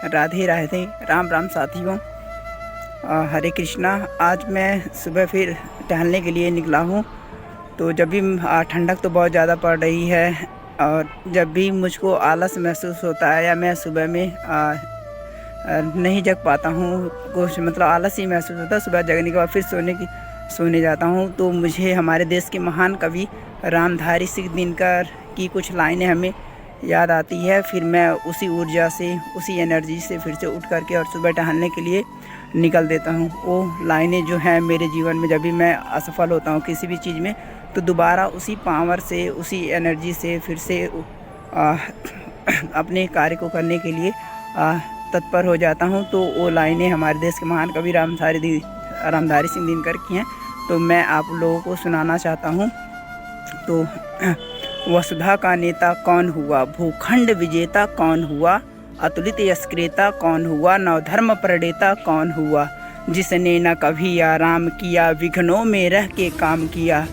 राधे राधे, राम राम साथियों। हरे कृष्णा। आज मैं सुबह फिर टहलने के लिए निकला हूँ। तो जब भी ठंडक तो बहुत ज़्यादा पड़ रही है और जब भी मुझको आलस महसूस होता है या मैं सुबह में नहीं जग पाता हूँ, कुछ मतलब आलस ही महसूस होता है, सुबह जगने के बाद फिर सोने जाता हूँ, तो मुझे हमारे देश के महान कवि रामधारी सिंह दिनकर की कुछ लाइनें हमें याद आती है। फिर मैं उसी ऊर्जा से, उसी एनर्जी से फिर से उठ करके और सुबह टहलने के लिए निकल देता हूँ। वो लाइनें जो हैं मेरे जीवन में, जब भी मैं असफल होता हूँ किसी भी चीज़ में, तो दोबारा उसी पावर से, उसी एनर्जी से फिर से अपने कार्य को करने के लिए तत्पर हो जाता हूँ। तो वो लाइनें हमारे देश के महान कवि रामधारी सिंह दिनकर की हैं, तो मैं आप लोगों को सुनाना चाहता हूँ। तो वसुधा का नेता कौन हुआ, भूखंड विजेता कौन हुआ, अतुलित यशक्रेता कौन हुआ, नवधर्म प्रणेता कौन हुआ, जिसने न कभी आराम किया, विघ्नों में रह के काम किया।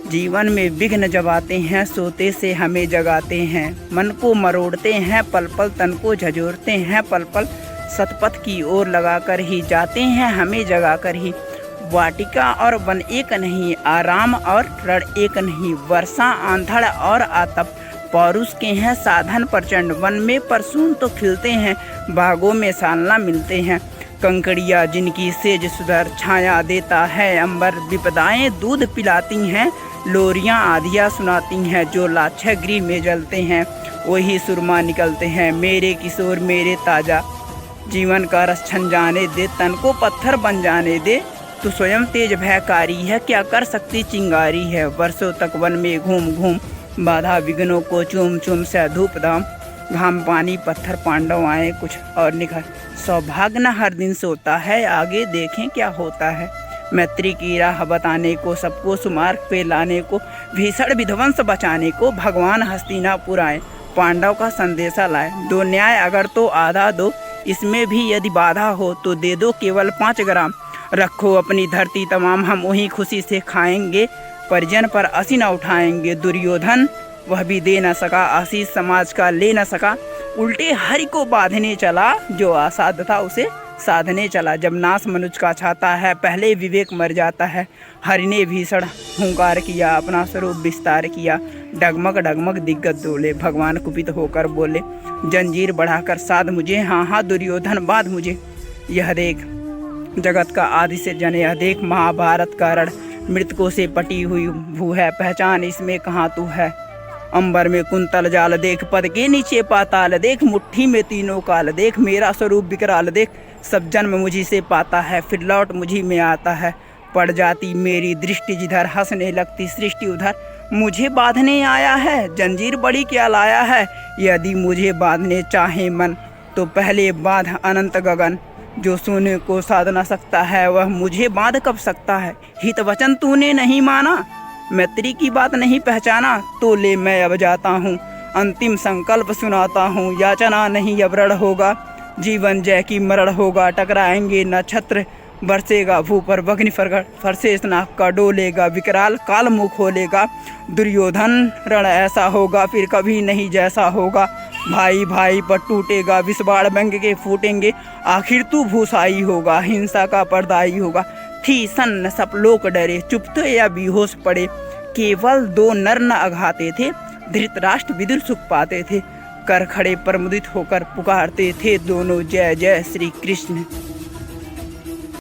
जीवन में विघ्न जब आते हैं, सोते से हमें जगाते हैं, मन को मरोड़ते हैं, पल पल तन को झंझोरते हैं, पल पल सतपथ की ओर लगाकर ही जाते हैं, हमें जगाकर ही। वाटिका और वन एक नहीं, आराम और रण एक नहीं, वर्षा आंधड़ और आतप पौरुष के हैं साधन प्रचंड, वन में परसून तो खिलते हैं, बागों में सालना मिलते हैं। कंकड़िया जिनकी सेज सुधर छाया देता है अंबर, विपदाएं दूध पिलाती हैं, लोरियां आधिया सुनाती हैं, जो लाछा गृह में जलते हैं वही सुरमा निकलते हैं। मेरे किशोर मेरे ताजा, जीवन का रस छन जाने दे, तन को पत्थर बन जाने दे, तो स्वयं तेज भयकारी है, क्या कर सकती चिंगारी है। वर्षों तक वन में घूम घूम, बाधा विघ्नों को चूम चूम से, धूप धाम घाम पानी पत्थर पांडव आए कुछ और निखर। सौभाग्य न हर दिन सोता है, आगे देखें क्या होता है। मैत्री की राह बताने को, सबको सुमार्ग पे लाने को, भीषण विध्वंस बचाने को, भगवान हस्तिनापुर आए, पांडव का संदेशा लाए। दो न्याय अगर तो आधा दो, इसमें भी यदि बाधा हो तो दे दो केवल 5 ग्राम। रखो अपनी धरती तमाम, हम वहीं खुशी से खाएंगे, परिजन पर असी न उठाएंगे। दुर्योधन वह भी दे न सका, आशीष समाज का ले न सका, उल्टे हरि को बांधने चला, जो असाध था उसे साधने चला। जब नाश मनुष्य का छाता है, पहले विवेक मर जाता है। हरि ने भीषण हुंकार किया, अपना स्वरूप विस्तार किया, डगमग डगमग दिग्गज डोले, भगवान कुपित होकर बोले, जंजीर बढ़ाकर साध मुझे, हाँ हाँ दुर्योधन बांध मुझे। यह देख जगत का आदि से जन, यह देख महाभारत का रण, मृतकों से पटी हुई भू है, पहचान इसमें कहाँ तू है। अंबर में कुंतल जाल देख, पद के नीचे पाताल देख, मुट्ठी में तीनों काल देख, मेरा स्वरूप विकराल देख। सब जन्म मुझी से पाता है, फिर लौट मुझी में आता है। पड़ जाती मेरी दृष्टि जिधर, हंसने लगती सृष्टि उधर, मुझे बांधने आया है, जंजीर बड़ी क्या लाया है। यदि मुझे बांधने चाहे मन, तो पहले बांध अनंत गगन, जो सोने को साध न सकता है, वह मुझे बांध कब सकता है। हित वचन तूने नहीं माना, मैत्री की बात नहीं पहचाना, तो ले मैं अब जाता हूँ, अंतिम संकल्प सुनाता हूँ। याचना नहीं अब रण होगा, जीवन जय की मरण होगा, टकराएंगे नक्षत्र बरसेगा भू पर, वग्नि फरसे स्नाक का डोलेगा, विकराल काल मुँह खोलेगा। दुर्योधन रण ऐसा होगा फिर कभी नहीं जैसा होगा, भाई भाई पर टूटेगा, विषबाण व्यंग के फूटेंगे, आखिर तू भूसाई होगा, हिंसा का पर्दाई होगा। थी सन्न सब लोग डरे, चुपते या बेहोश पड़े, केवल 2 नर न अघाते थे, धृतराष्ट्र विदुर सुख पाते थे। कर खड़े प्रमुदित होकर पुकारते थे दोनों, जय जय श्री कृष्ण।